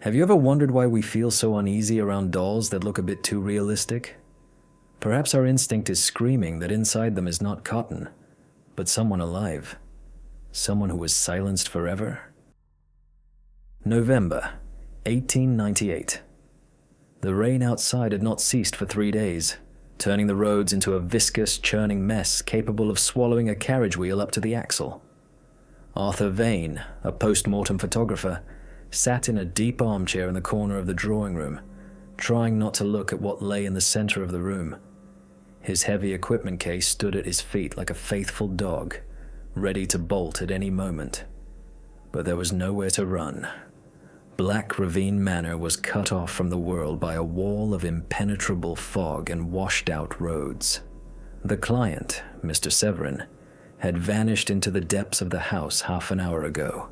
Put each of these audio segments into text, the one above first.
Have you ever wondered why we feel so uneasy around dolls that look a bit too realistic? Perhaps our instinct is screaming that inside them is not cotton, but someone alive. Someone who was silenced forever. November, 1898. The rain outside had not ceased for 3 days, turning the roads into a viscous, churning mess capable of swallowing a carriage wheel up to the axle. Arthur Vane, a post-mortem photographer, sat in a deep armchair in the corner of the drawing room, trying not to look at what lay in the center of the room. His heavy equipment case stood at his feet like a faithful dog, ready to bolt at any moment. But there was nowhere to run. Black Ravine Manor was cut off from the world by a wall of impenetrable fog and washed-out roads. The client, Mr. Severin, had vanished into the depths of the house half an hour ago,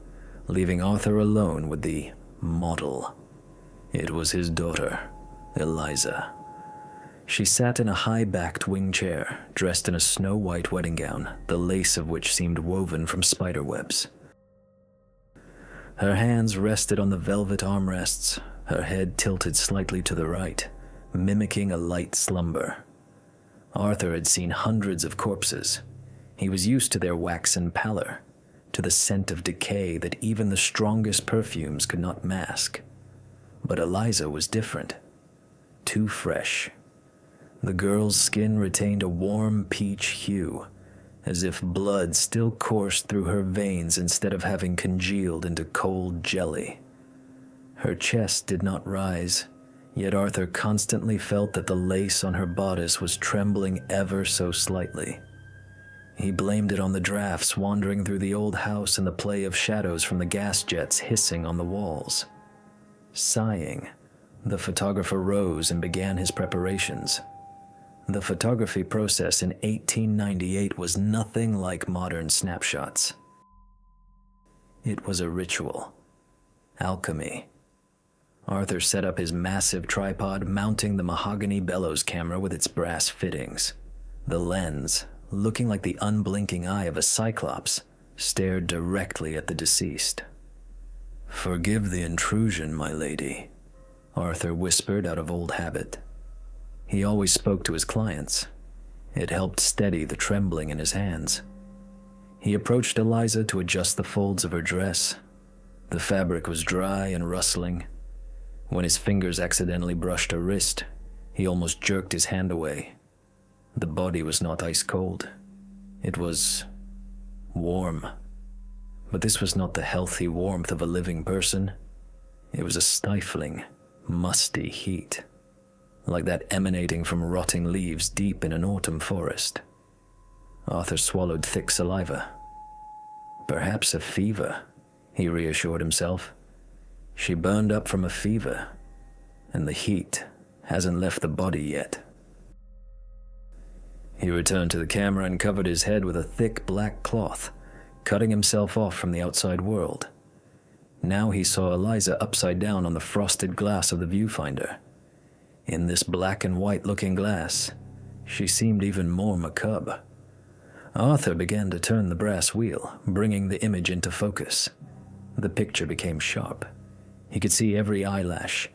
leaving Arthur alone with the model. It was his daughter, Eliza. She sat in a high-backed wing chair, dressed in a snow-white wedding gown, the lace of which seemed woven from spider webs. Her hands rested on the velvet armrests, her head tilted slightly to the right, mimicking a light slumber. Arthur had seen hundreds of corpses. He was used to their waxen pallor, to the scent of decay that even the strongest perfumes could not mask. But Eliza was different. Too fresh. The girl's skin retained a warm peach hue, as if blood still coursed through her veins instead of having congealed into cold jelly. Her chest did not rise, yet Arthur constantly felt that the lace on her bodice was trembling ever so slightly. He blamed it on the drafts wandering through the old house and the play of shadows from the gas jets hissing on the walls. Sighing, the photographer rose and began his preparations. The photography process in 1898 was nothing like modern snapshots. It was a ritual. Alchemy. Arthur set up his massive tripod, mounting the mahogany bellows camera with its brass fittings. The lens, looking like the unblinking eye of a cyclops, stared directly at the deceased. "Forgive the intrusion, my lady," Arthur whispered out of old habit. He always spoke to his clients. It helped steady the trembling in his hands. He approached Eliza to adjust the folds of her dress. The fabric was dry and rustling. When his fingers accidentally brushed her wrist, he almost jerked his hand away. The body was not ice cold. It was warm. But this was not the healthy warmth of a living person. It was a stifling, musty heat, like that emanating from rotting leaves deep in an autumn forest. Arthur swallowed thick saliva. Perhaps a fever, he reassured himself. She burned up from a fever, and the heat hasn't left the body yet. He returned to the camera and covered his head with a thick black cloth, cutting himself off from the outside world. Now he saw Eliza upside down on the frosted glass of the viewfinder. In this black and white looking glass, she seemed even more macabre. Arthur began to turn the brass wheel, bringing the image into focus. The picture became sharp. He could see every eyelash,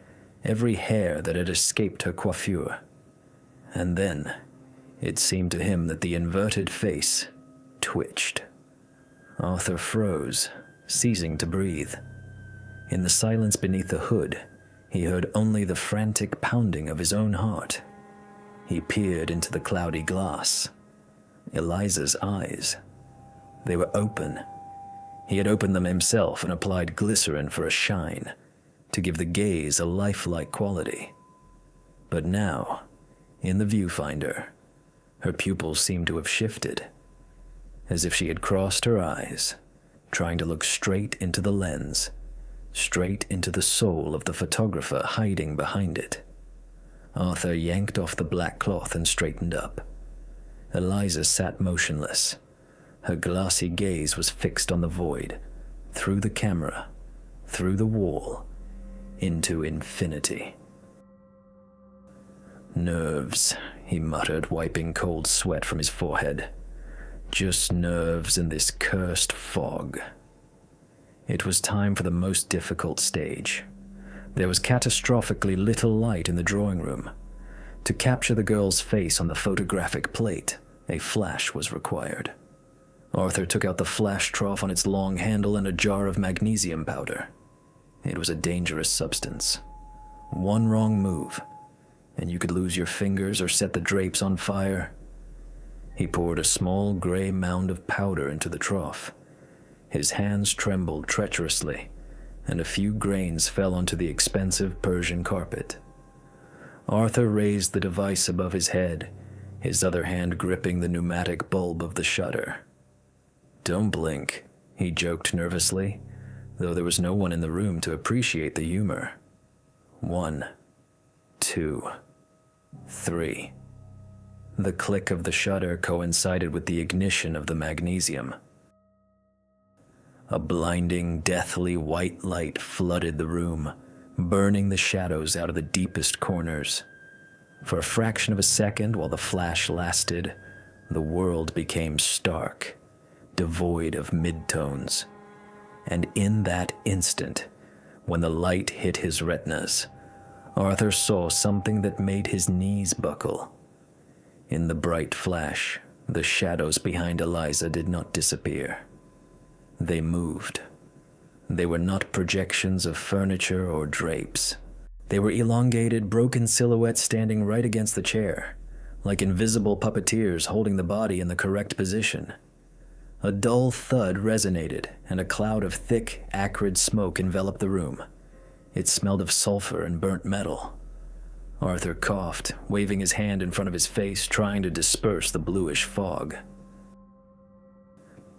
every hair that had escaped her coiffure. And then, it seemed to him that the inverted face twitched. Arthur froze, ceasing to breathe. In the silence beneath the hood, he heard only the frantic pounding of his own heart. He peered into the cloudy glass. Eliza's eyes. They were open. He had opened them himself and applied glycerin for a shine, to give the gaze a lifelike quality. But now, in the viewfinder, her pupils seemed to have shifted, as if she had crossed her eyes, trying to look straight into the lens, straight into the soul of the photographer hiding behind it. Arthur yanked off the black cloth and straightened up. Eliza sat motionless. Her glassy gaze was fixed on the void, through the camera, through the wall, into infinity. "Nerves," he muttered, wiping cold sweat from his forehead. "Just nerves in this cursed fog." It was time for the most difficult stage. There was catastrophically little light in the drawing room. To capture the girl's face on the photographic plate, a flash was required. Arthur took out the flash trough on its long handle and a jar of magnesium powder. It was a dangerous substance. One wrong move, and you could lose your fingers or set the drapes on fire. He poured a small gray mound of powder into the trough. His hands trembled treacherously, and a few grains fell onto the expensive Persian carpet. Arthur raised the device above his head, his other hand gripping the pneumatic bulb of the shutter. "Don't blink," he joked nervously, though there was no one in the room to appreciate the humor. 1, 2, 3. The click of the shutter coincided with the ignition of the magnesium. A blinding, deathly white light flooded the room, burning the shadows out of the deepest corners. For a fraction of a second while the flash lasted, the world became stark, devoid of midtones. And in that instant, when the light hit his retinas, Arthur saw something that made his knees buckle. In the bright flash, the shadows behind Eliza did not disappear. They moved. They were not projections of furniture or drapes. They were elongated, broken silhouettes standing right against the chair, like invisible puppeteers holding the body in the correct position. A dull thud resonated, and a cloud of thick, acrid smoke enveloped the room. It smelled of sulfur and burnt metal. Arthur coughed, waving his hand in front of his face, trying to disperse the bluish fog.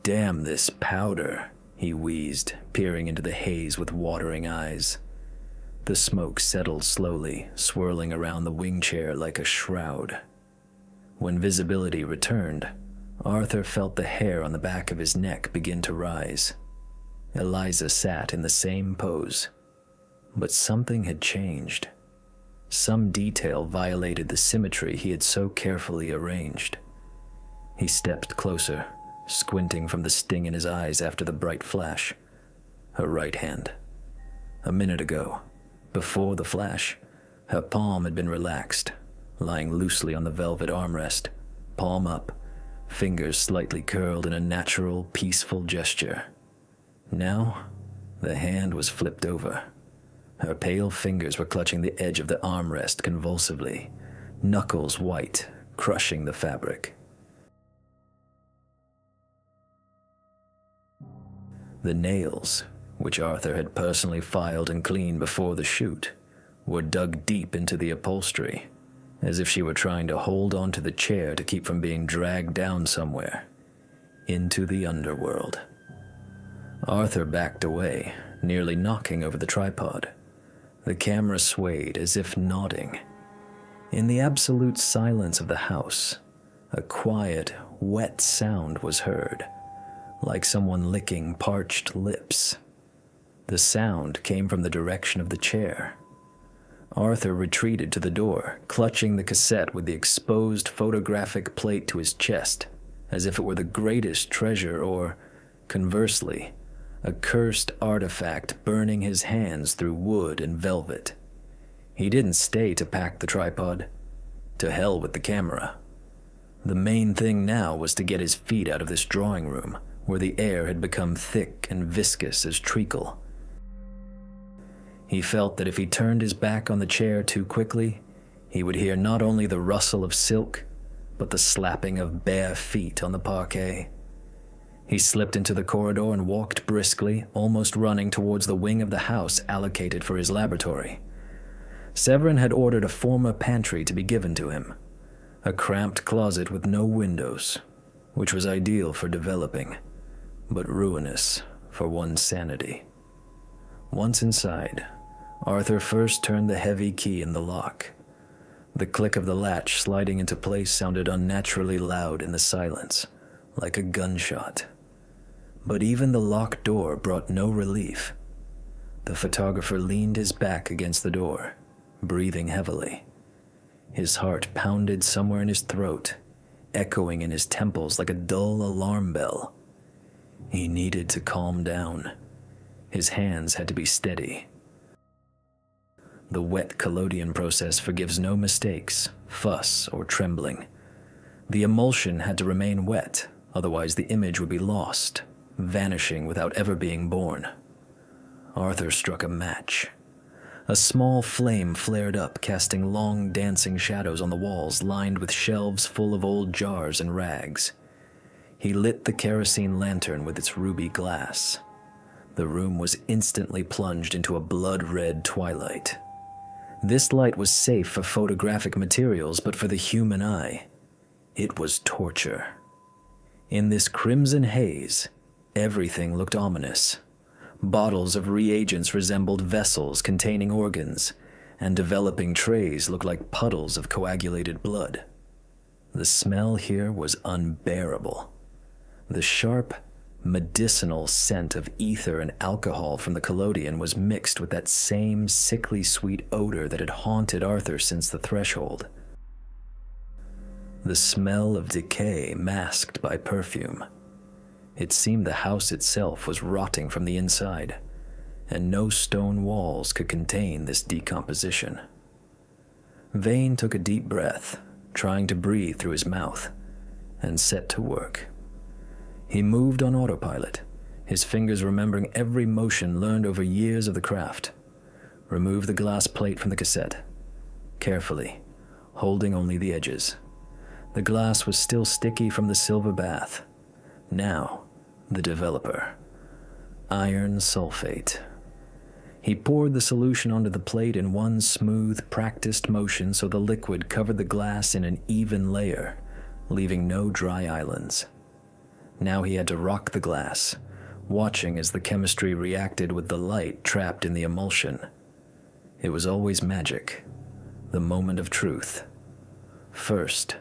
"Damn this powder," he wheezed, peering into the haze with watering eyes. The smoke settled slowly, swirling around the wing chair like a shroud. When visibility returned, Arthur felt the hair on the back of his neck begin to rise. Eliza sat in the same pose, but something had changed. Some detail violated the symmetry he had so carefully arranged. He stepped closer, squinting from the sting in his eyes after the bright flash. Her right hand. A minute ago, before the flash, her palm had been relaxed, lying loosely on the velvet armrest, palm up, fingers slightly curled in a natural, peaceful gesture. Now, the hand was flipped over. Her pale fingers were clutching the edge of the armrest convulsively, knuckles white, crushing the fabric. The nails, which Arthur had personally filed and cleaned before the shoot, were dug deep into the upholstery, as if she were trying to hold onto the chair to keep from being dragged down somewhere, into the underworld. Arthur backed away, nearly knocking over the tripod. The camera swayed as if nodding. In the absolute silence of the house, a quiet, wet sound was heard, like someone licking parched lips. The sound came from the direction of the chair. Arthur retreated to the door, clutching the cassette with the exposed photographic plate to his chest, as if it were the greatest treasure or, conversely, a cursed artifact burning his hands through wood and velvet. He didn't stay to pack the tripod. To hell with the camera. The main thing now was to get his feet out of this drawing room, where the air had become thick and viscous as treacle. He felt that if he turned his back on the chair too quickly, he would hear not only the rustle of silk, but the slapping of bare feet on the parquet. He slipped into the corridor and walked briskly, almost running towards the wing of the house allocated for his laboratory. Severin had ordered a former pantry to be given to him, a cramped closet with no windows, which was ideal for developing, but ruinous for one's sanity. Once inside, Arthur first turned the heavy key in the lock. The click of the latch sliding into place sounded unnaturally loud in the silence, like a gunshot. But even the locked door brought no relief. The photographer leaned his back against the door, breathing heavily. His heart pounded somewhere in his throat, echoing in his temples like a dull alarm bell. He needed to calm down. His hands had to be steady. The wet collodion process forgives no mistakes, fuss, or trembling. The emulsion had to remain wet, otherwise the image would be lost, vanishing without ever being born. Arthur struck a match. A small flame flared up, casting long, dancing shadows on the walls lined with shelves full of old jars and rags. He lit the kerosene lantern with its ruby glass. The room was instantly plunged into a blood-red twilight. This light was safe for photographic materials, but for the human eye, it was torture. In this crimson haze, everything looked ominous. Bottles of reagents resembled vessels containing organs, and developing trays looked like puddles of coagulated blood. The smell here was unbearable. The sharp, medicinal scent of ether and alcohol from the collodion was mixed with that same sickly sweet odor that had haunted Arthur since the threshold. The smell of decay masked by perfume. It seemed the house itself was rotting from the inside, and no stone walls could contain this decomposition. Vane took a deep breath, trying to breathe through his mouth, and set to work. He moved on autopilot, his fingers remembering every motion learned over years of the craft. Removed the glass plate from the cassette, carefully, holding only the edges. The glass was still sticky from the silver bath. Now, the developer. Iron sulfate. He poured the solution onto the plate in one smooth, practiced motion so the liquid covered the glass in an even layer, leaving no dry islands. Now he had to rock the glass, watching as the chemistry reacted with the light trapped in the emulsion. It was always magic, the moment of truth. First,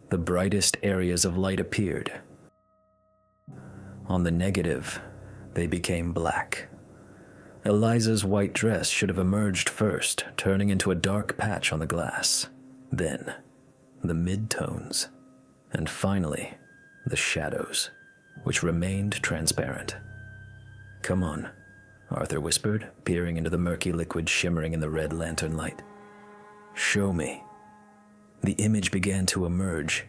the brightest areas of light appeared. On the negative, they became black. Eliza's white dress should have emerged first, turning into a dark patch on the glass. Then, the mid-tones, and finally, the shadows, which remained transparent. "Come on," Arthur whispered, peering into the murky liquid shimmering in the red lantern light. "Show me." The image began to emerge.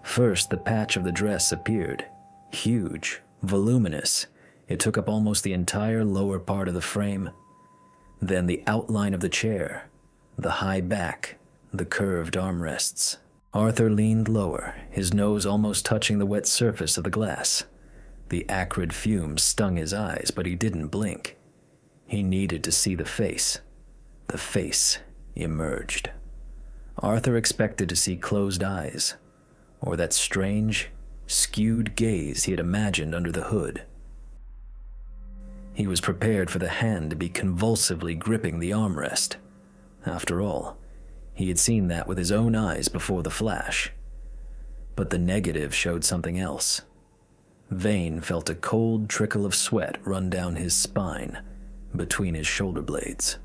First, the patch of the dress appeared. Huge, voluminous. It took up almost the entire lower part of the frame. Then the outline of the chair, the high back, the curved armrests. Arthur leaned lower, his nose almost touching the wet surface of the glass. The acrid fumes stung his eyes, but he didn't blink. He needed to see the face. The face emerged. Arthur expected to see closed eyes, or that strange, skewed gaze he had imagined under the hood. He was prepared for the hand to be convulsively gripping the armrest. After all, he had seen that with his own eyes before the flash. But the negative showed something else. Vane felt a cold trickle of sweat run down his spine, between his shoulder blades.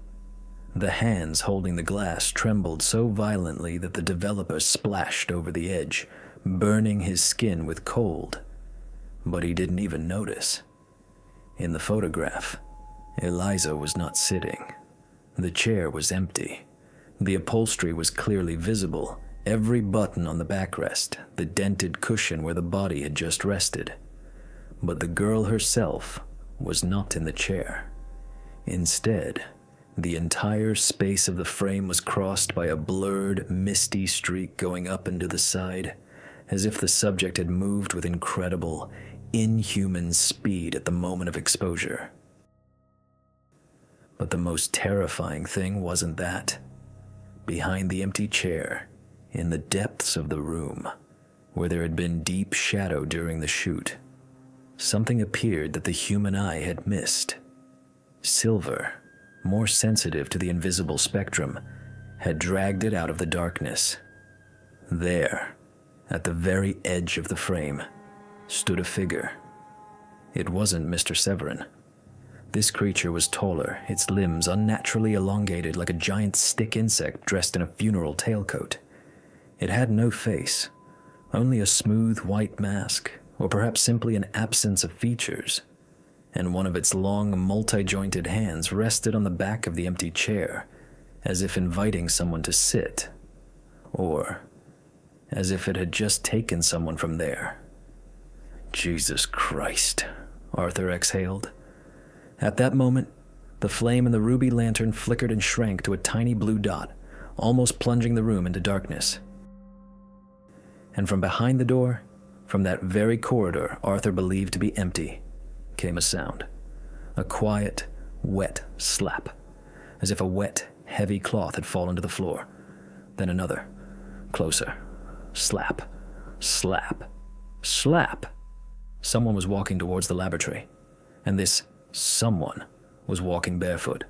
The hands holding the glass trembled so violently that the developer splashed over the edge, burning his skin with cold. But he didn't even notice. In the photograph, Eliza was not sitting. The chair was empty. The upholstery was clearly visible, every button on the backrest, the dented cushion where the body had just rested. But the girl herself was not in the chair. Instead, the entire space of the frame was crossed by a blurred, misty streak going up and to the side, as if the subject had moved with incredible, inhuman speed at the moment of exposure. But the most terrifying thing wasn't that. Behind the empty chair, in the depths of the room, where there had been deep shadow during the shoot, something appeared that the human eye had missed. Silver, more sensitive to the invisible spectrum, had dragged it out of the darkness. There, at the very edge of the frame, stood a figure. It wasn't Mr. Severin. This creature was taller, its limbs unnaturally elongated like a giant stick insect dressed in a funeral tailcoat. It had no face, only a smooth white mask, or perhaps simply an absence of features, and one of its long, multi-jointed hands rested on the back of the empty chair, as if inviting someone to sit, or as if it had just taken someone from there. Jesus Christ, Arthur exhaled. At that moment, the flame in the ruby lantern flickered and shrank to a tiny blue dot, almost plunging the room into darkness. And from behind the door, from that very corridor Arthur believed to be empty, came a sound. A quiet, wet slap, as if a wet, heavy cloth had fallen to the floor. Then another, closer. Slap, slap, slap. Someone was walking towards the laboratory, and this someone was walking barefoot.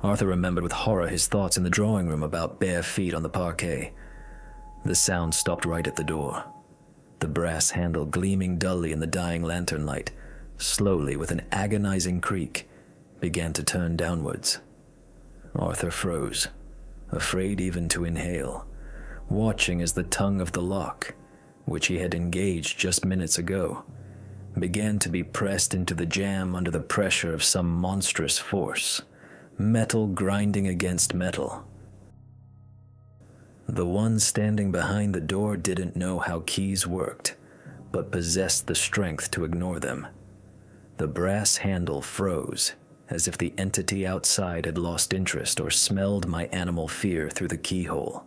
Arthur remembered with horror his thoughts in the drawing room about bare feet on the parquet. The sound stopped right at the door. The brass handle gleaming dully in the dying lantern light, slowly, with an agonizing creak, began to turn downwards. Arthur froze, afraid even to inhale, watching as the tongue of the lock, which he had engaged just minutes ago, began to be pressed into the jamb under the pressure of some monstrous force, metal grinding against metal. The one standing behind the door didn't know how keys worked, but possessed the strength to ignore them. The brass handle froze, as if the entity outside had lost interest or smelled my animal fear through the keyhole.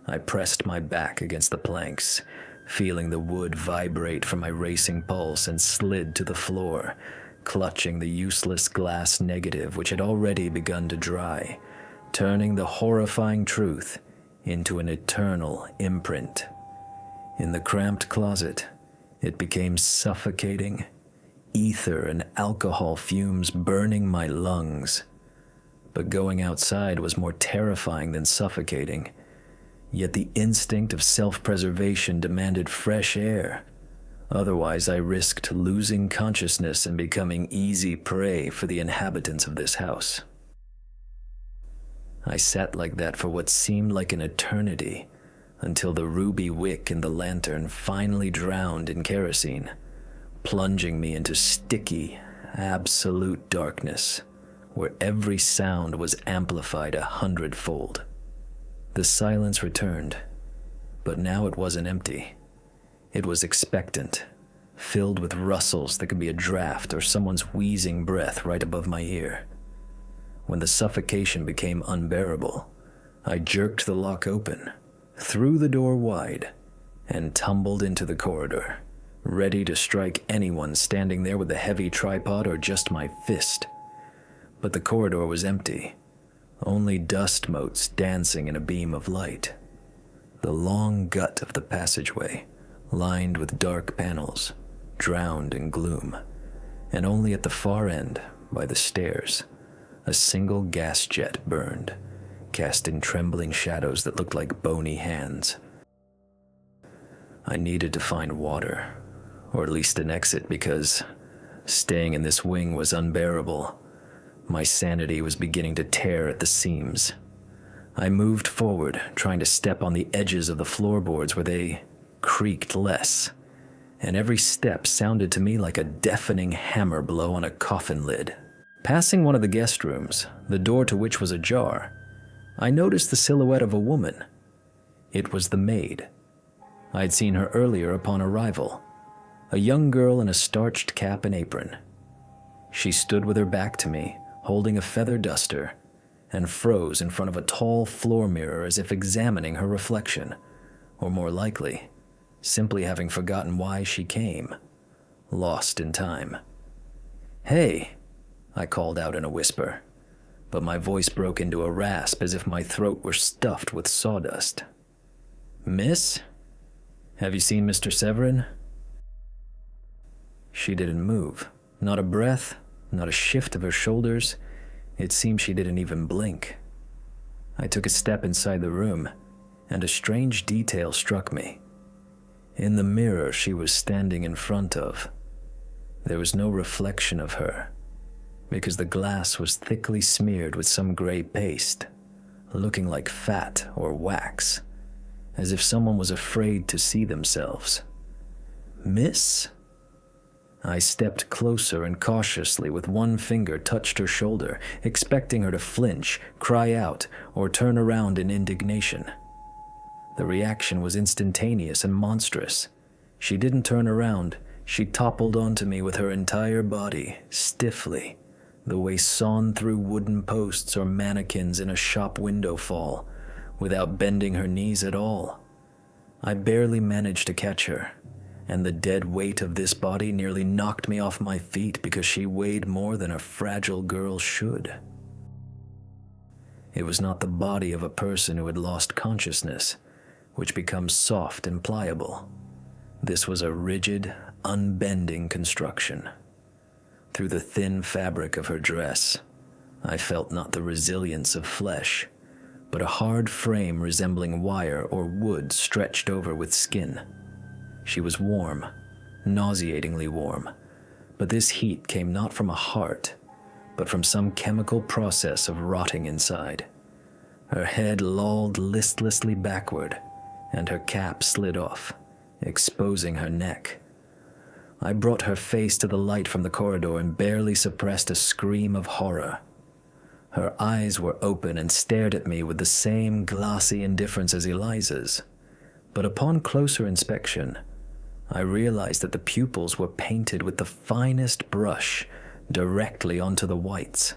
I pressed my back against the planks, feeling the wood vibrate from my racing pulse, and slid to the floor, clutching the useless glass negative which had already begun to dry, turning the horrifying truth into an eternal imprint. In the cramped closet, it became suffocating, ether and alcohol fumes burning my lungs. But going outside was more terrifying than suffocating. Yet the instinct of self-preservation demanded fresh air. Otherwise, I risked losing consciousness and becoming easy prey for the inhabitants of this house. I sat like that for what seemed like an eternity, until the ruby wick in the lantern finally drowned in kerosene, plunging me into sticky, absolute darkness, where every sound was amplified 100-fold. The silence returned, but now it wasn't empty. It was expectant, filled with rustles that could be a draft or someone's wheezing breath right above my ear. When the suffocation became unbearable, I jerked the lock open, threw the door wide, and tumbled into the corridor, ready to strike anyone standing there with a heavy tripod or just my fist. But the corridor was empty, only dust motes dancing in a beam of light. The long gut of the passageway, lined with dark panels, drowned in gloom, and only at the far end, by the stairs, a single gas jet burned, casting trembling shadows that looked like bony hands. I needed to find water, or at least an exit, because staying in this wing was unbearable. My sanity was beginning to tear at the seams. I moved forward, trying to step on the edges of the floorboards where they creaked less, and every step sounded to me like a deafening hammer blow on a coffin lid. Passing one of the guest rooms, the door to which was ajar, I noticed the silhouette of a woman. It was the maid. I had seen her earlier upon arrival, a young girl in a starched cap and apron. She stood with her back to me, holding a feather duster, and froze in front of a tall floor mirror as if examining her reflection, or more likely, simply having forgotten why she came, lost in time. "Hey," I called out in a whisper, but my voice broke into a rasp as if my throat were stuffed with sawdust. "Miss? Have you seen Mr. Severin?" She didn't move, not a breath, not a shift of her shoulders. It seemed she didn't even blink. I took a step inside the room, and a strange detail struck me. In the mirror she was standing in front of, there was no reflection of her, because the glass was thickly smeared with some gray paste, looking like fat or wax, as if someone was afraid to see themselves. "Miss?" I stepped closer and cautiously with one finger touched her shoulder, expecting her to flinch, cry out, or turn around in indignation. The reaction was instantaneous and monstrous. She didn't turn around. She toppled onto me with her entire body, stiffly, the way sawn through wooden posts or mannequins in a shop window fall, without bending her knees at all. I barely managed to catch her, and the dead weight of this body nearly knocked me off my feet because she weighed more than a fragile girl should. It was not the body of a person who had lost consciousness, which becomes soft and pliable. This was a rigid, unbending construction. Through the thin fabric of her dress, I felt not the resilience of flesh, but a hard frame resembling wire or wood stretched over with skin. She was warm, nauseatingly warm, but this heat came not from a heart, but from some chemical process of rotting inside. Her head lolled listlessly backward, and her cap slid off, exposing her neck. I brought her face to the light from the corridor and barely suppressed a scream of horror. Her eyes were open and stared at me with the same glassy indifference as Eliza's, but upon closer inspection, I realized that the pupils were painted with the finest brush directly onto the whites.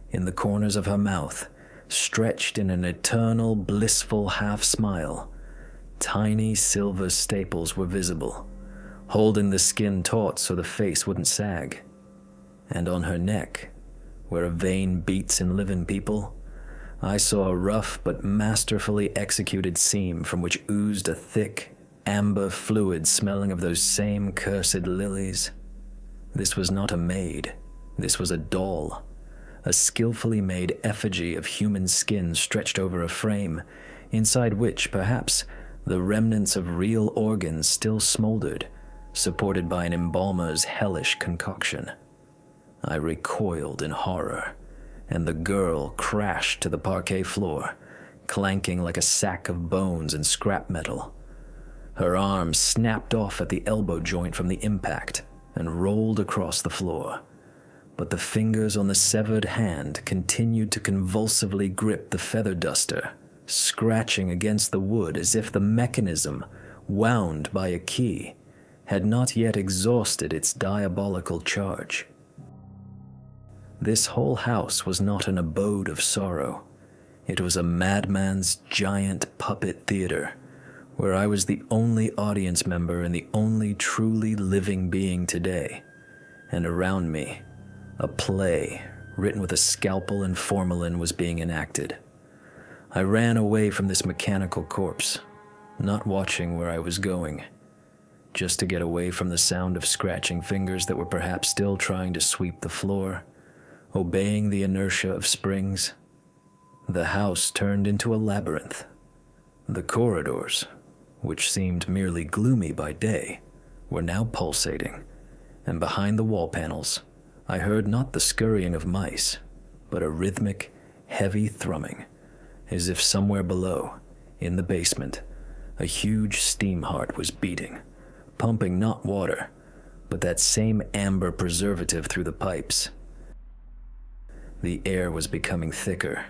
In the corners of her mouth, stretched in an eternal, blissful half-smile, tiny silver staples were visible, holding the skin taut so the face wouldn't sag. And on her neck, where a vein beats in living people, I saw a rough but masterfully executed seam from which oozed a thick, amber fluid smelling of those same cursed lilies. This was not a maid. This was a doll. A skillfully made effigy of human skin stretched over a frame, inside which, perhaps, the remnants of real organs still smoldered, supported by an embalmer's hellish concoction. I recoiled in horror, and the girl crashed to the parquet floor, clanking like a sack of bones and scrap metal. Her arm snapped off at the elbow joint from the impact and rolled across the floor, but the fingers on the severed hand continued to convulsively grip the feather duster, scratching against the wood as if the mechanism, wound by a key, had not yet exhausted its diabolical charge. This whole house was not an abode of sorrow. It was a madman's giant puppet theater, where I was the only audience member and the only truly living being today, and around me, a play written with a scalpel and formalin was being enacted. I ran away from this mechanical corpse, not watching where I was going, just to get away from the sound of scratching fingers that were perhaps still trying to sweep the floor, obeying the inertia of springs. The house turned into a labyrinth. The corridors, which seemed merely gloomy by day, were now pulsating, and behind the wall panels, I heard not the scurrying of mice, but a rhythmic, heavy thrumming, as if somewhere below, in the basement, a huge steam heart was beating, pumping not water, but that same amber preservative through the pipes. The air was becoming thicker.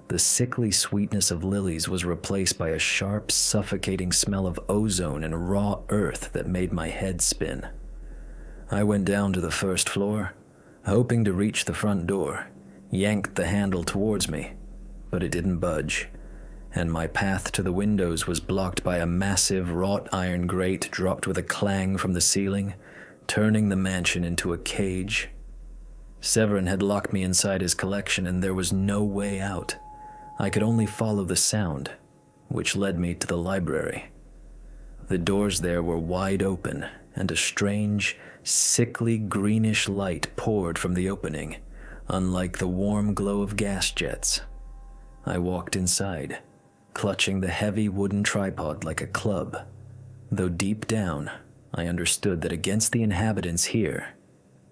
The sickly sweetness of lilies was replaced by a sharp, suffocating smell of ozone and raw earth that made my head spin. I went down to the first floor, hoping to reach the front door, yanked the handle towards me, but it didn't budge, and my path to the windows was blocked by a massive wrought iron grate dropped with a clang from the ceiling, turning the mansion into a cage. Severin had locked me inside his collection, and there was no way out. I could only follow the sound, which led me to the library. The doors there were wide open, and a strange, sickly greenish light poured from the opening, unlike the warm glow of gas jets. I walked inside, clutching the heavy wooden tripod like a club, though deep down I understood that against the inhabitants here,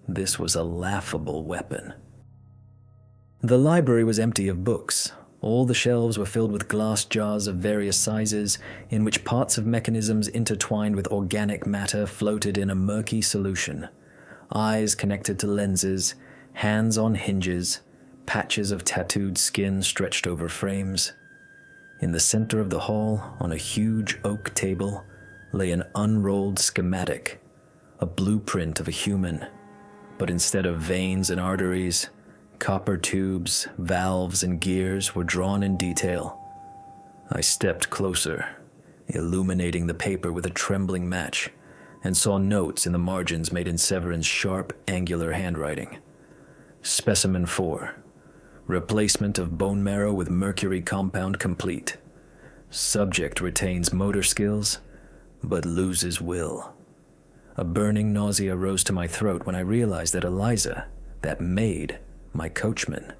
this was a laughable weapon. The library was empty of books, All the shelves were filled with glass jars of various sizes, in which parts of mechanisms intertwined with organic matter floated in a murky solution. Eyes connected to lenses, hands on hinges, patches of tattooed skin stretched over frames. In the center of the hall, on a huge oak table, lay an unrolled schematic, a blueprint of a human, but instead of veins and arteries, copper tubes, valves, and gears were drawn in detail. I stepped closer, illuminating the paper with a trembling match, and saw notes in the margins made in Severin's sharp, angular handwriting. Specimen 4. Replacement of bone marrow with mercury compound complete. Subject retains motor skills, but loses will. A burning nausea rose to my throat when I realized that Eliza, that maid, my coachman,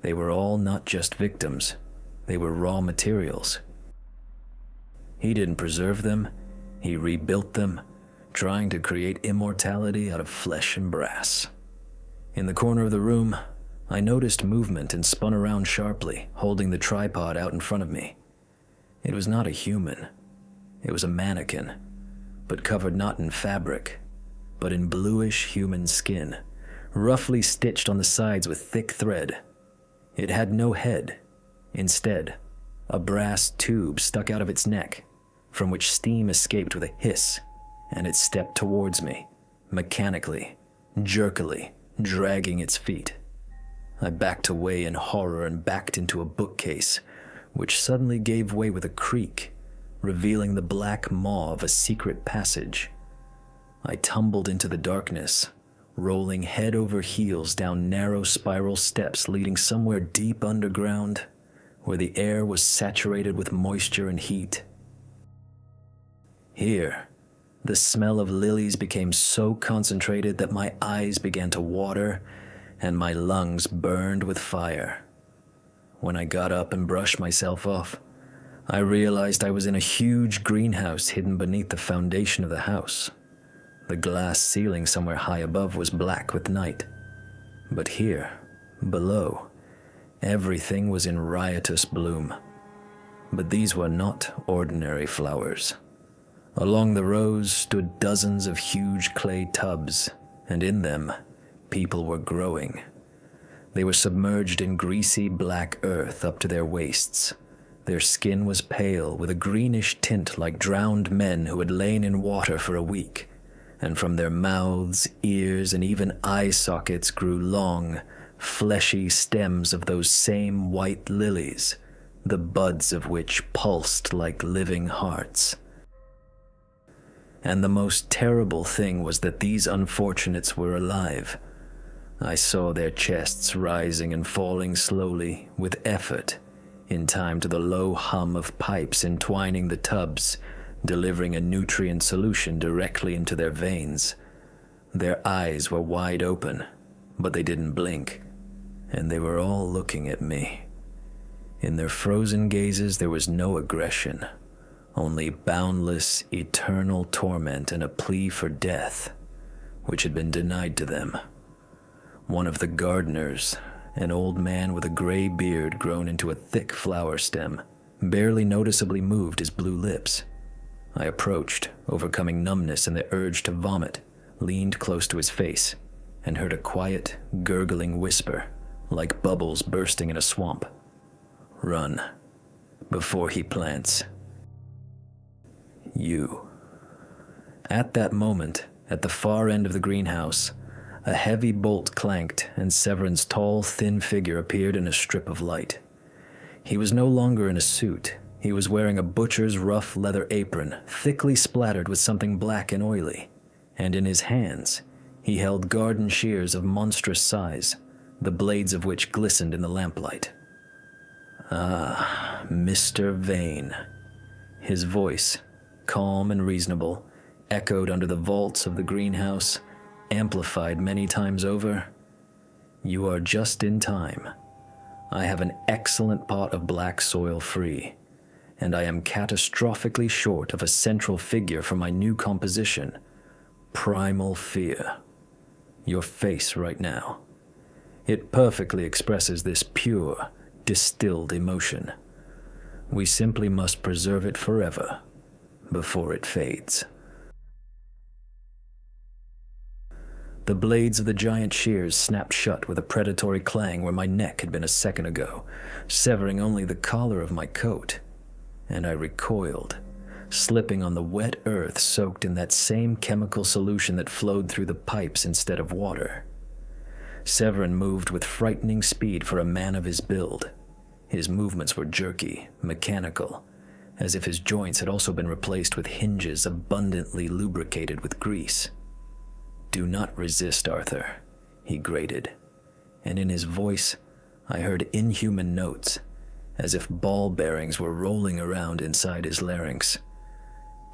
they were all not just victims, they were raw materials. He didn't preserve them, he rebuilt them, trying to create immortality out of flesh and brass. In the corner of the room, I noticed movement and spun around sharply, holding the tripod out in front of me. It was not a human. It was a mannequin, but covered not in fabric, but in bluish human skin, roughly stitched on the sides with thick thread. It had no head. Instead, a brass tube stuck out of its neck, from which steam escaped with a hiss, and it stepped towards me, mechanically, jerkily, dragging its feet. I backed away in horror and backed into a bookcase, which suddenly gave way with a creak, revealing the black maw of a secret passage. I tumbled into the darkness, rolling head over heels down narrow spiral steps leading somewhere deep underground, where the air was saturated with moisture and heat. Here, the smell of lilies became so concentrated that my eyes began to water and my lungs burned with fire. When I got up and brushed myself off, I realized I was in a huge greenhouse hidden beneath the foundation of the house. The glass ceiling somewhere high above was black with night. But here, below, everything was in riotous bloom. But these were not ordinary flowers. Along the rows stood dozens of huge clay tubs, and in them, people were growing. They were submerged in greasy black earth up to their waists. Their skin was pale with a greenish tint like drowned men who had lain in water for a week. And from their mouths, ears, and even eye sockets grew long, fleshy stems of those same white lilies, the buds of which pulsed like living hearts. And the most terrible thing was that these unfortunates were alive. I saw their chests rising and falling slowly, with effort, in time to the low hum of pipes entwining the tubs, delivering a nutrient solution directly into their veins. Their eyes were wide open, but they didn't blink, and they were all looking at me. In their frozen gazes there was no aggression, only boundless, eternal torment and a plea for death, which had been denied to them. One of the gardeners, an old man with a gray beard grown into a thick flower stem, barely noticeably moved his blue lips. I approached, overcoming numbness and the urge to vomit, leaned close to his face, and heard a quiet, gurgling whisper, like bubbles bursting in a swamp. "Run, before he plants. You." At that moment, at the far end of the greenhouse, a heavy bolt clanked and Severin's tall, thin figure appeared in a strip of light. He was no longer in a suit. He was wearing a butcher's rough leather apron, thickly splattered with something black and oily, and in his hands he held garden shears of monstrous size, the blades of which glistened in the lamplight. "Ah, Mr. Vane." His voice, calm and reasonable, echoed under the vaults of the greenhouse, amplified many times over. "You are just in time. I have an excellent pot of black soil free, and I am catastrophically short of a central figure for my new composition, Primal Fear. Your face right now. It perfectly expresses this pure, distilled emotion. We simply must preserve it forever, before it fades. The blades of the giant shears snapped shut with a predatory clang where my neck had been a second ago, severing only the collar of my coat, and I recoiled, slipping on the wet earth soaked in that same chemical solution that flowed through the pipes instead of water. Severin moved with frightening speed for a man of his build. His movements were jerky, mechanical, as if his joints had also been replaced with hinges abundantly lubricated with grease. "Do not resist, Arthur," he grated, and in his voice I heard inhuman notes, as if ball bearings were rolling around inside his larynx.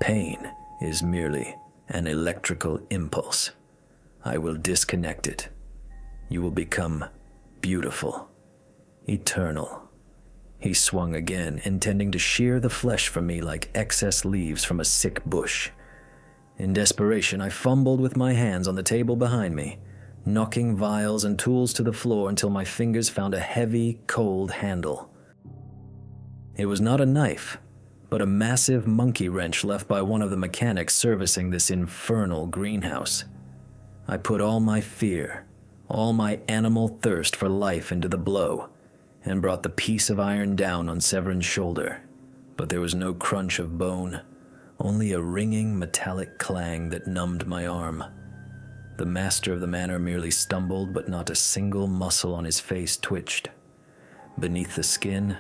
"Pain is merely an electrical impulse. I will disconnect it. You will become beautiful, eternal." He swung again, intending to shear the flesh from me like excess leaves from a sick bush. In desperation, I fumbled with my hands on the table behind me, knocking vials and tools to the floor until my fingers found a heavy, cold handle. It was not a knife, but a massive monkey wrench left by one of the mechanics servicing this infernal greenhouse. I put all my fear, all my animal thirst for life into the blow, and brought the piece of iron down on Severin's shoulder, but there was no crunch of bone, only a ringing metallic clang that numbed my arm. The master of the manor merely stumbled, but not a single muscle on his face twitched. Beneath the skin,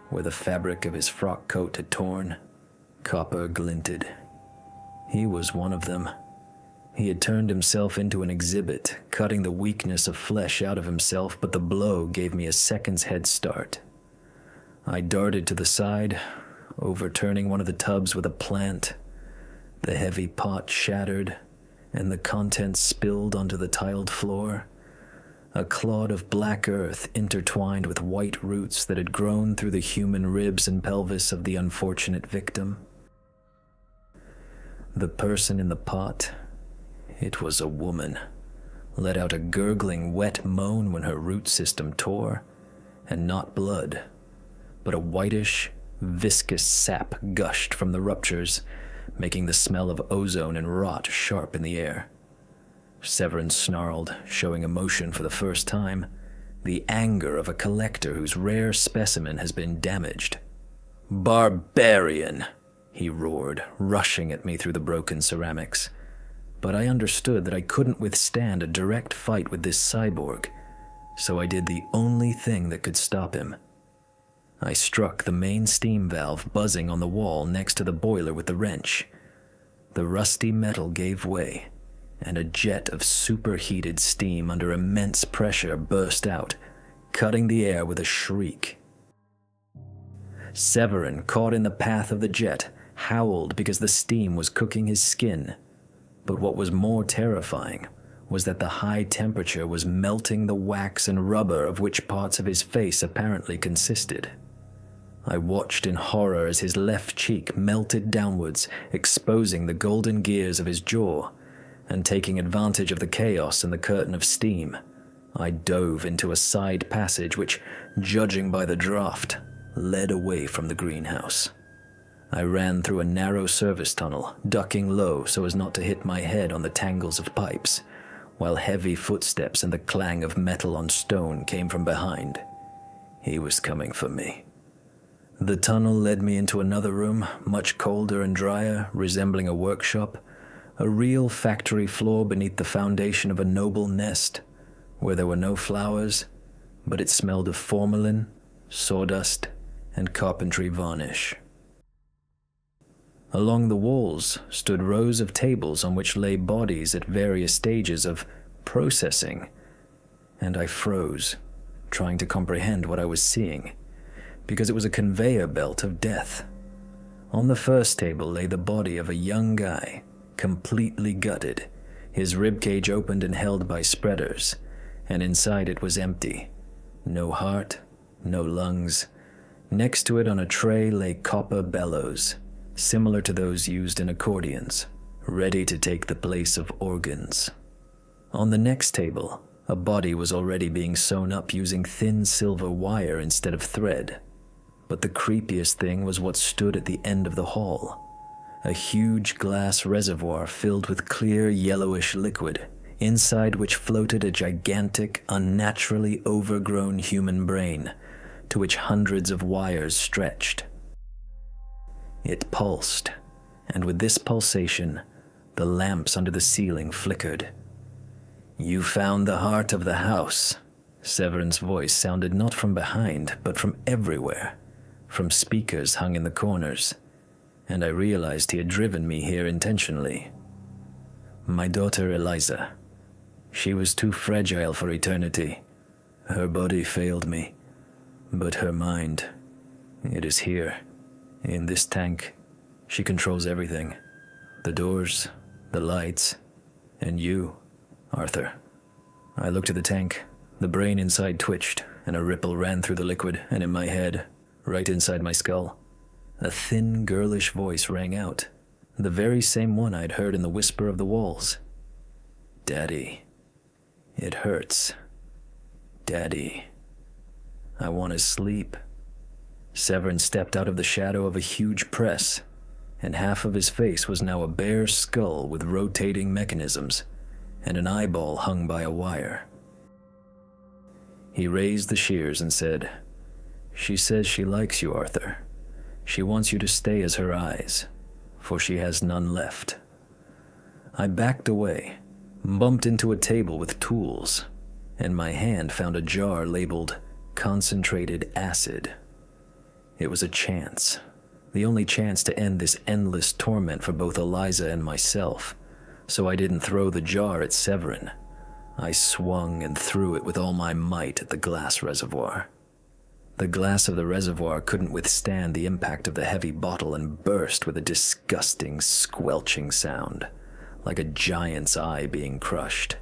where the fabric of his frock coat had torn, copper glinted. He was one of them. He had turned himself into an exhibit, cutting the weakness of flesh out of himself, but the blow gave me a second's head start. I darted to the side, overturning one of the tubs with a plant. The heavy pot shattered, and the contents spilled onto the tiled floor. A clod of black earth intertwined with white roots that had grown through the human ribs and pelvis of the unfortunate victim. The person in the pot, it was a woman, let out a gurgling wet moan when her root system tore, and not blood, but a whitish, viscous sap gushed from the ruptures, making the smell of ozone and rot sharp in the air. Severin snarled, showing emotion for the first time, the anger of a collector whose rare specimen has been damaged. "Barbarian!" he roared, rushing at me through the broken ceramics. But I understood that I couldn't withstand a direct fight with this cyborg, so I did the only thing that could stop him. I struck the main steam valve buzzing on the wall next to the boiler with the wrench. The rusty metal gave way, and a jet of superheated steam under immense pressure burst out, cutting the air with a shriek. Severin, caught in the path of the jet, howled because the steam was cooking his skin. But what was more terrifying was that the high temperature was melting the wax and rubber of which parts of his face apparently consisted. I watched in horror as his left cheek melted downwards, exposing the golden gears of his jaw, and taking advantage of the chaos and the curtain of steam, I dove into a side passage which, judging by the draft, led away from the greenhouse. I ran through a narrow service tunnel, ducking low so as not to hit my head on the tangles of pipes, while heavy footsteps and the clang of metal on stone came from behind. He was coming for me. The tunnel led me into another room, much colder and drier, resembling a workshop, a real factory floor beneath the foundation of a noble nest, where there were no flowers, but it smelled of formalin, sawdust, and carpentry varnish. Along the walls stood rows of tables on which lay bodies at various stages of processing, and I froze, trying to comprehend what I was seeing, because it was a conveyor belt of death. On the first table lay the body of a young guy, completely gutted, his ribcage opened and held by spreaders, and inside it was empty. No heart, no lungs. Next to it on a tray lay copper bellows, similar to those used in accordions, ready to take the place of organs. On the next table, A body was already being sewn up using thin silver wire instead of thread. But the creepiest thing was what stood at the end of the hall. A huge glass reservoir filled with clear yellowish liquid, inside which floated a gigantic, unnaturally overgrown human brain, to which hundreds of wires stretched. It pulsed, and with this pulsation, the lamps under the ceiling flickered. "You found the heart of the house." Severin's voice sounded not from behind, but from everywhere, from speakers hung in the corners, and I realized he had driven me here intentionally. "My daughter Eliza. She was too fragile for eternity. Her body failed me, but her mind, it is here, in this tank. She controls everything. The doors, the lights, and you, Arthur." I looked at the tank. The brain inside twitched, and a ripple ran through the liquid and in my head, right inside my skull. A thin, girlish voice rang out, the very same one I'd heard in the whisper of the walls. "Daddy, it hurts. Daddy, I want to sleep." Severin stepped out of the shadow of a huge press, and half of his face was now a bare skull with rotating mechanisms, and an eyeball hung by a wire. He raised the shears and said, "She says she likes you, Arthur. She wants you to stay as her eyes, for she has none left." I backed away, bumped into a table with tools, and my hand found a jar labeled concentrated acid. It was a chance, the only chance to end this endless torment for both Eliza and myself, so I didn't throw the jar at Severin. I swung and threw it with all my might at the glass reservoir. The glass of the reservoir couldn't withstand the impact of the heavy bottle and burst with a disgusting, squelching sound, like a giant's eye being crushed,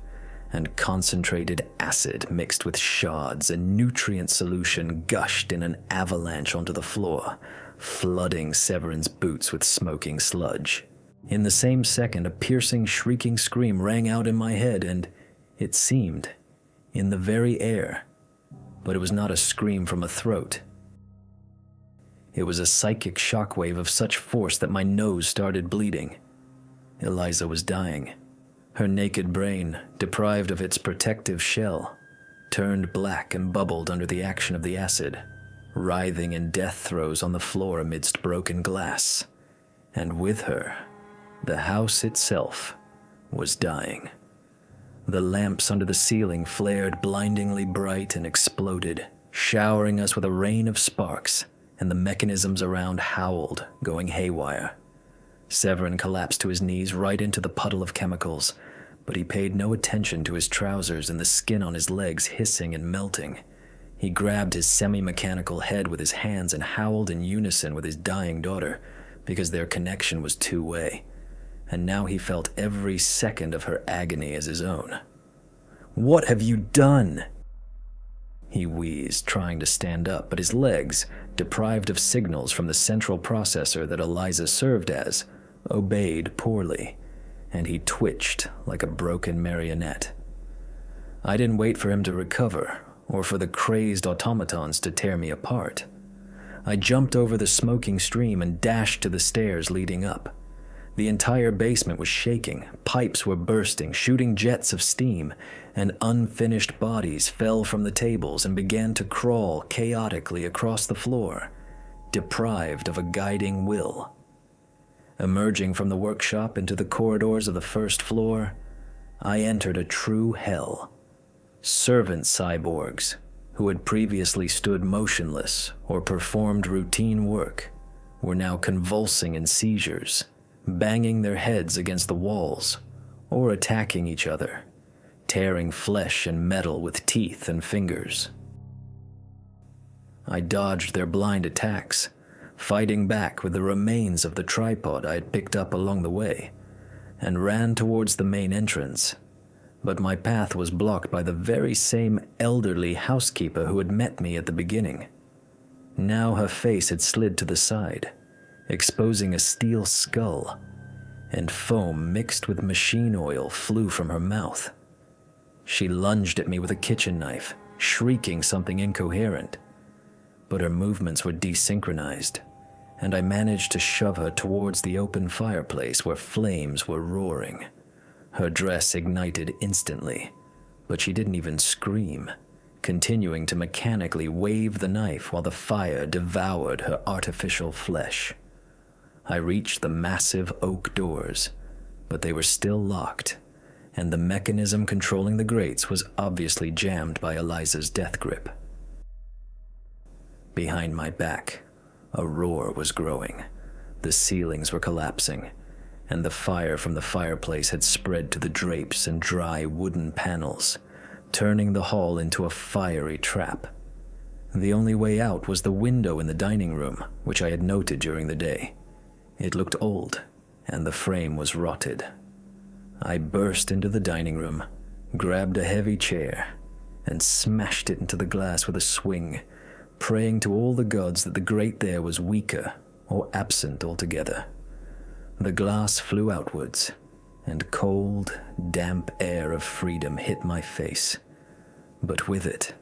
and concentrated acid mixed with shards and nutrient solution gushed in an avalanche onto the floor, flooding Severin's boots with smoking sludge. In the same second, a piercing, shrieking scream rang out in my head, and, it seemed, in the very air. But it was not a scream from a throat. It was a psychic shockwave of such force that my nose started bleeding. Eliza was dying. Her naked brain, deprived of its protective shell, turned black and bubbled under the action of the acid, writhing in death throes on the floor amidst broken glass. And with her, the house itself was dying. The lamps under the ceiling flared blindingly bright and exploded, showering us with a rain of sparks, and the mechanisms around howled, going haywire. Severin collapsed to his knees right into the puddle of chemicals, but he paid no attention to his trousers and the skin on his legs hissing and melting. He grabbed his semi-mechanical head with his hands and howled in unison with his dying daughter, because their connection was two-way, and now he felt every second of her agony as his own. "What have you done?" He wheezed, trying to stand up, but his legs, deprived of signals from the central processor that Eliza served as, obeyed poorly, and he twitched like a broken marionette. I didn't wait for him to recover, or for the crazed automatons to tear me apart. I jumped over the smoking stream and dashed to the stairs leading up. The entire basement was shaking, pipes were bursting, shooting jets of steam, and unfinished bodies fell from the tables and began to crawl chaotically across the floor, deprived of a guiding will. Emerging from the workshop into the corridors of the first floor, I entered a true hell. Servant cyborgs, who had previously stood motionless or performed routine work, were now convulsing in seizures, banging their heads against the walls, or attacking each other, tearing flesh and metal with teeth and fingers. I dodged their blind attacks, fighting back with the remains of the tripod I had picked up along the way, and ran towards the main entrance. But my path was blocked by the very same elderly housekeeper who had met me at the beginning. Now her face had slid to the side, exposing a steel skull, and foam mixed with machine oil flew from her mouth. She lunged at me with a kitchen knife, shrieking something incoherent. But her movements were desynchronized, and I managed to shove her towards the open fireplace where flames were roaring. Her dress ignited instantly, but she didn't even scream, continuing to mechanically wave the knife while the fire devoured her artificial flesh. I reached the massive oak doors, but they were still locked, and the mechanism controlling the grates was obviously jammed by Eliza's death grip. Behind my back, a roar was growing. The ceilings were collapsing, and the fire from the fireplace had spread to the drapes and dry wooden panels, turning the hall into a fiery trap. The only way out was the window in the dining room, which I had noted during the day. It looked old, and the frame was rotted. I burst into the dining room, grabbed a heavy chair, and smashed it into the glass with a swing, praying to all the gods that the grate there was weaker or absent altogether. The glass flew outwards, and cold, damp air of freedom hit my face. But with it,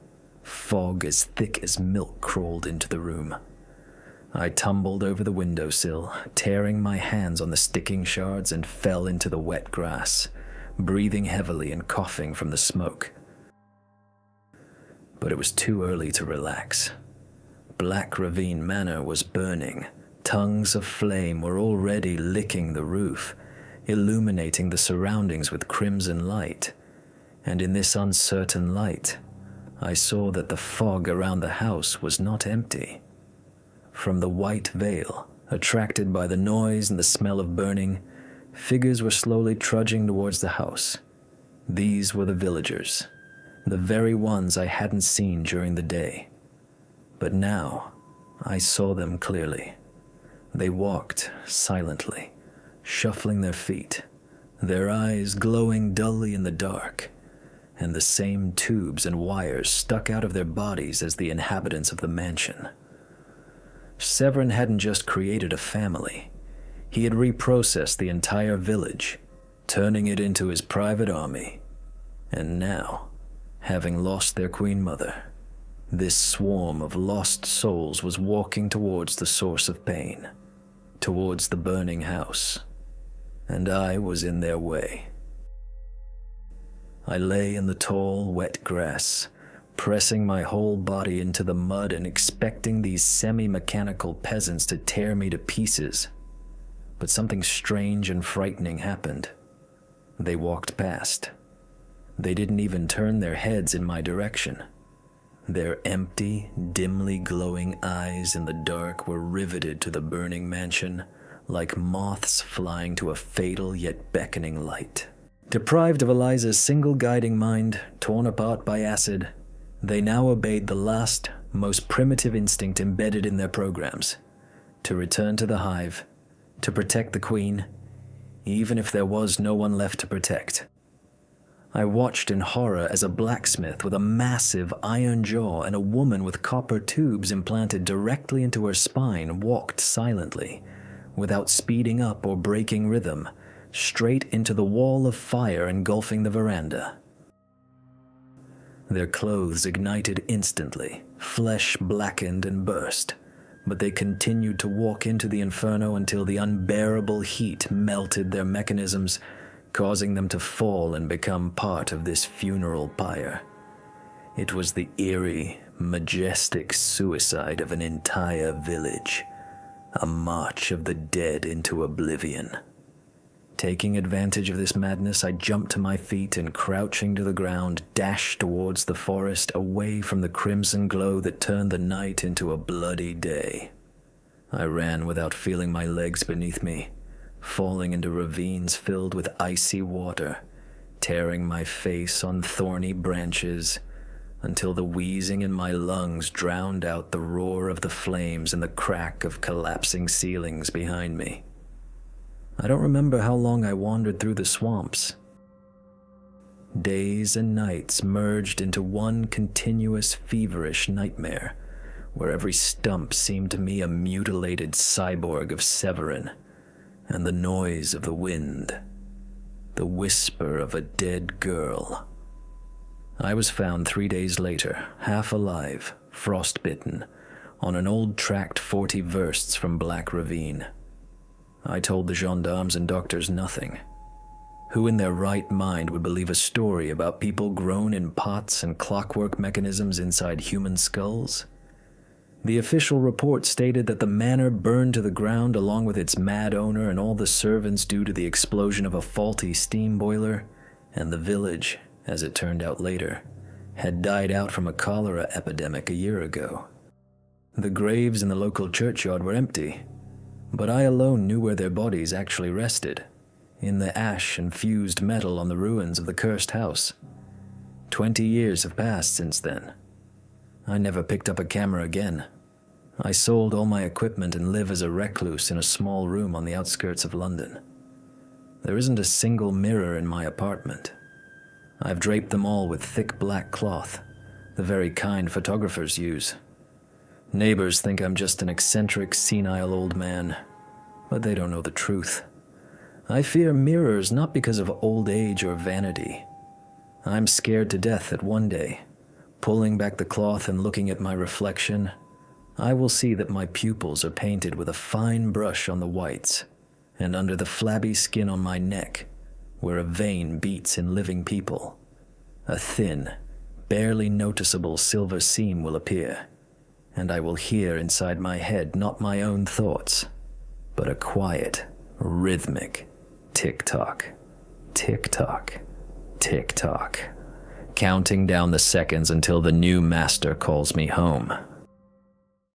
fog as thick as milk crawled into the room. I tumbled over the windowsill, tearing my hands on the sticking shards, and fell into the wet grass, breathing heavily and coughing from the smoke. But it was too early to relax. Black Ravine Manor was burning. Tongues of flame were already licking the roof, illuminating the surroundings with crimson light. And in this uncertain light, I saw that the fog around the house was not empty. From the white veil, attracted by the noise and the smell of burning, figures were slowly trudging towards the house. These were the villagers, the very ones I hadn't seen during the day. But now, I saw them clearly. They walked silently, shuffling their feet, their eyes glowing dully in the dark, and the same tubes and wires stuck out of their bodies as the inhabitants of the mansion. Severin hadn't just created a family. He had reprocessed the entire village, turning it into his private army. And now, having lost their queen mother, this swarm of lost souls was walking towards the source of pain, towards the burning house, and I was in their way. I lay in the tall, wet grass, pressing my whole body into the mud and expecting these semi-mechanical peasants to tear me to pieces. But something strange and frightening happened. They walked past. They didn't even turn their heads in my direction. Their empty, dimly glowing eyes in the dark were riveted to the burning mansion, like moths flying to a fatal yet beckoning light. Deprived of Eliza's single guiding mind, torn apart by acid, they now obeyed the last, most primitive instinct embedded in their programs: to return to the hive, to protect the queen, even if there was no one left to protect. I watched in horror as a blacksmith with a massive iron jaw and a woman with copper tubes implanted directly into her spine walked silently, without speeding up or breaking rhythm, straight into the wall of fire engulfing the veranda. Their clothes ignited instantly, flesh blackened and burst, but they continued to walk into the inferno until the unbearable heat melted their mechanisms, causing them to fall and become part of this funeral pyre. It was the eerie, majestic suicide of an entire village, a march of the dead into oblivion. Taking advantage of this madness, I jumped to my feet and, crouching to the ground, dashed towards the forest, away from the crimson glow that turned the night into a bloody day. I ran without feeling my legs beneath me, falling into ravines filled with icy water, tearing my face on thorny branches, until the wheezing in my lungs drowned out the roar of the flames and the crack of collapsing ceilings behind me. I don't remember how long I wandered through the swamps. Days and nights merged into one continuous feverish nightmare, where every stump seemed to me a mutilated cyborg of Severin, and the noise of the wind, the whisper of a dead girl, I was found 3 days later, half alive, frostbitten, on an old tract 40 versts from Black Ravine. I told the gendarmes and doctors nothing. Who in their right mind would believe a story about people grown in pots and clockwork mechanisms inside human skulls? The official report stated that the manor burned to the ground along with its mad owner and all the servants due to the explosion of a faulty steam boiler, and the village, as it turned out later, had died out from a cholera epidemic a year ago. The graves in the local churchyard were empty, but I alone knew where their bodies actually rested, in the ash and fused metal on the ruins of the cursed house. 20 years have passed since then. I never picked up a camera again. I sold all my equipment and live as a recluse in a small room on the outskirts of London. There isn't a single mirror in my apartment. I've draped them all with thick black cloth, the very kind photographers use. Neighbors think I'm just an eccentric, senile old man, but they don't know the truth. I fear mirrors not because of old age or vanity. I'm scared to death that one day, pulling back the cloth and looking at my reflection, I will see that my pupils are painted with a fine brush on the whites, and under the flabby skin on my neck, where a vein beats in living people, a thin, barely noticeable silver seam will appear, and I will hear inside my head not my own thoughts, but a quiet, rhythmic tick-tock, tick-tock, tick-tock, counting down the seconds until the new master calls me home.